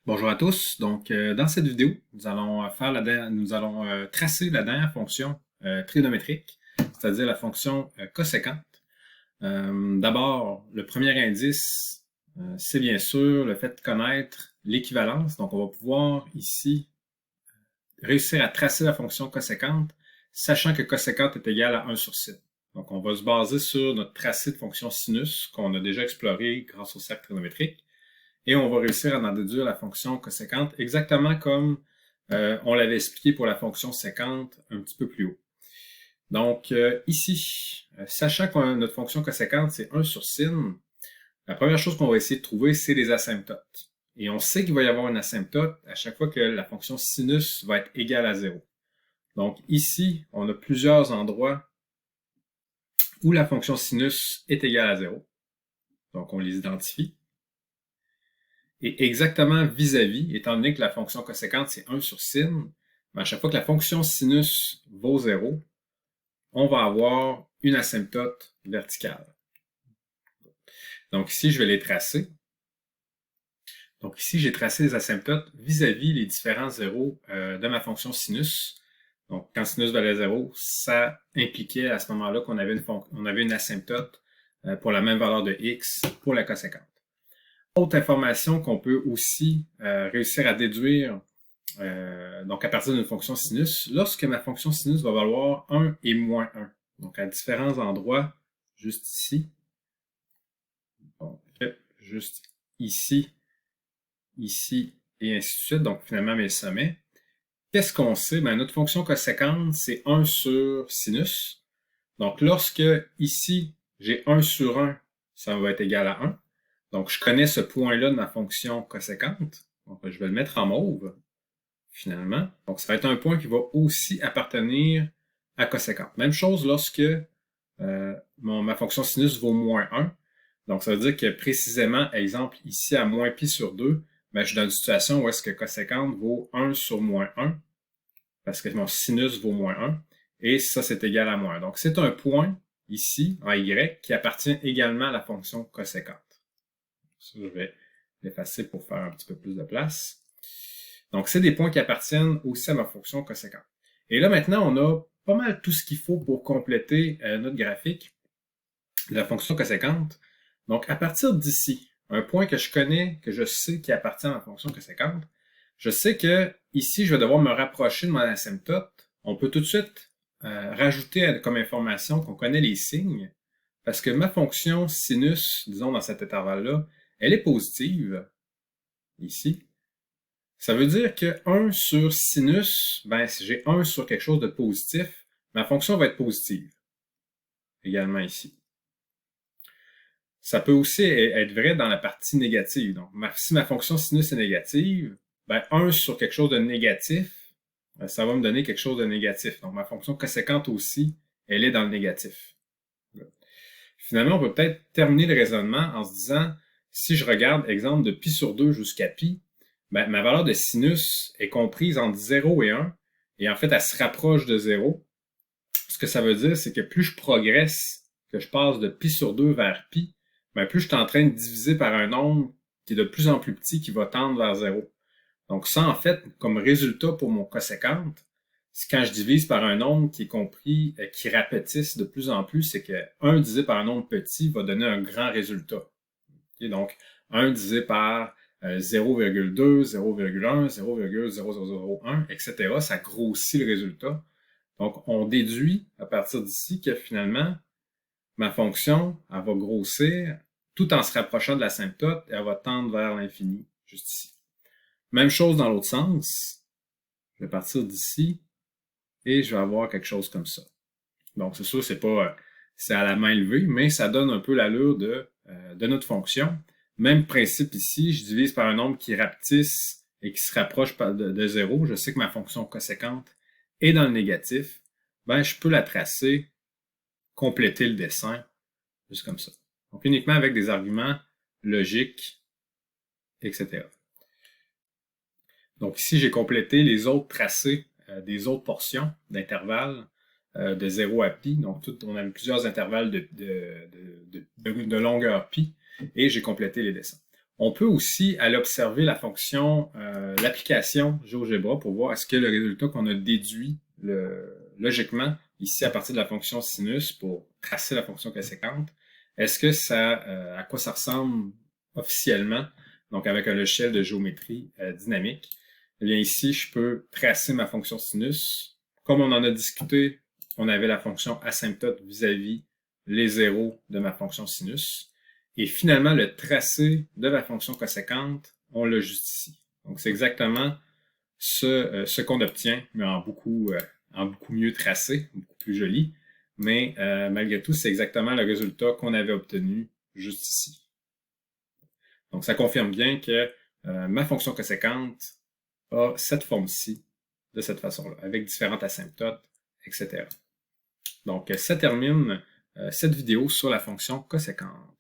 Bonjour à tous. Donc, dans cette vidéo, nous allons tracer la dernière fonction trigonométrique, c'est-à-dire la fonction coséquente. D'abord, le premier indice, c'est bien sûr le fait de connaître l'équivalence. Donc, on va pouvoir ici réussir à tracer la fonction coséquente, sachant que coséquente est égale à 1 sur sin. Donc, on va se baser sur notre tracé de fonction sinus qu'on a déjà exploré grâce au cercle trigonométrique. Et on va réussir à en déduire la fonction coséquente exactement comme on l'avait expliqué pour la fonction séquente un petit peu plus haut. Donc ici, sachant que notre fonction coséquente c'est 1 sur sin, la première chose qu'on va essayer de trouver c'est les asymptotes. Et on sait qu'il va y avoir une asymptote à chaque fois que la fonction sinus va être égale à 0. Donc ici, on a plusieurs endroits où la fonction sinus est égale à 0. Donc on les identifie. Et exactement vis-à-vis, étant donné que la fonction coséquente, c'est 1 sur sin, à chaque fois que la fonction sinus vaut 0, on va avoir une asymptote verticale. Donc ici, je vais les tracer. Donc ici, j'ai tracé les asymptotes vis-à-vis les différents zéros de ma fonction sinus. Donc quand sinus valait 0, ça impliquait à ce moment-là qu'on avait une asymptote pour la même valeur de x pour la coséquente. Autre information qu'on peut aussi réussir à déduire donc à partir d'une fonction sinus, lorsque ma fonction sinus va valoir 1 et moins 1, donc à différents endroits, juste ici, donc, juste ici, ici, et ainsi de suite, donc finalement mes sommets. Qu'est-ce qu'on sait? Ben, notre fonction coséquente, c'est 1 sur sinus. Donc lorsque ici, j'ai 1 sur 1, ça va être égal à 1. Donc, je connais ce point-là de ma fonction coséquente. Donc, je vais le mettre en mauve, finalement. Donc, ça va être un point qui va aussi appartenir à coséquente. Même chose lorsque ma fonction sinus vaut moins 1. Donc, ça veut dire que précisément, exemple, ici à moins pi sur 2, ben, je suis dans une situation où est-ce que coséquente vaut 1 sur moins 1, parce que mon sinus vaut moins 1, et ça, c'est égal à moins 1. Donc, c'est un point, ici, en y, qui appartient également à la fonction coséquente. Ça, je vais l'effacer pour faire un petit peu plus de place. Donc, c'est des points qui appartiennent aussi à ma fonction coséquente. Et là, maintenant, on a pas mal tout ce qu'il faut pour compléter notre graphique de la fonction coséquente. Donc, à partir d'ici, un point que je connais, que je sais qui appartient à ma fonction coséquente, je sais que ici, je vais devoir me rapprocher de mon asymptote. On peut tout de suite rajouter comme information qu'on connaît les signes, parce que ma fonction sinus, disons dans cet intervalle-là, elle est positive, ici. Ça veut dire que 1 sur sinus, ben, si j'ai 1 sur quelque chose de positif, ma fonction va être positive. Également ici. Ça peut aussi être vrai dans la partie négative. Donc, si ma fonction sinus est négative, ben 1 sur quelque chose de négatif, ça va me donner quelque chose de négatif. Donc, ma fonction coséquente aussi, elle est dans le négatif. Finalement, on peut peut-être terminer le raisonnement en se disant, si je regarde, exemple, de pi sur 2 jusqu'à pi, ben, ma valeur de sinus est comprise entre 0 et 1, et en fait, elle se rapproche de 0. Ce que ça veut dire, c'est que plus je progresse, que je passe de pi sur 2 vers pi, ben, plus je suis en train de diviser par un nombre qui est de plus en plus petit, qui va tendre vers 0. Donc ça, en fait, comme résultat pour mon coséquente, c'est quand je divise par un nombre qui est compris, qui rapetisse de plus en plus, c'est que 1 divisé par un nombre petit va donner un grand résultat. Okay? Donc, 1 divisé par 0,2, 0,1, 0,0001, etc., ça grossit le résultat. Donc, on déduit à partir d'ici que finalement, ma fonction, elle va grossir tout en se rapprochant de l'asymptote et elle va tendre vers l'infini, juste ici. Même chose dans l'autre sens. Je vais partir d'ici et je vais avoir quelque chose comme ça. Donc, c'est sûr, c'est à la main levée, mais ça donne un peu l'allure de notre fonction. Même principe ici, je divise par un nombre qui rapetisse et qui se rapproche de 0. Je sais que ma fonction coséquente est dans le négatif. Ben, je peux la tracer, compléter le dessin, juste comme ça. Donc, uniquement avec des arguments logiques, etc. Donc, ici, j'ai complété les autres tracés des autres portions d'intervalles de 0 à pi. Donc, on a plusieurs intervalles de longueur pi et j'ai complété les dessins. On peut aussi aller observer la fonction, l'application GeoGebra pour voir est-ce que le résultat qu'on a déduit logiquement ici à partir de la fonction sinus pour tracer la fonction conséquente, est-ce que à quoi ça ressemble officiellement, donc avec un logiciel de géométrie dynamique. Eh bien ici, je peux tracer ma fonction sinus. Comme on en a discuté, on avait la fonction asymptote vis-à-vis les zéros de ma fonction sinus. Et finalement, le tracé de la fonction conséquente, on l'a juste ici. Donc, c'est exactement ce qu'on obtient, mais en beaucoup mieux tracé, beaucoup plus joli. Mais malgré tout, c'est exactement le résultat qu'on avait obtenu juste ici. Donc, ça confirme bien que ma fonction conséquente a cette forme-ci, de cette façon-là, avec différentes asymptotes, etc. Donc, ça termine cette vidéo sur la fonction conséquente.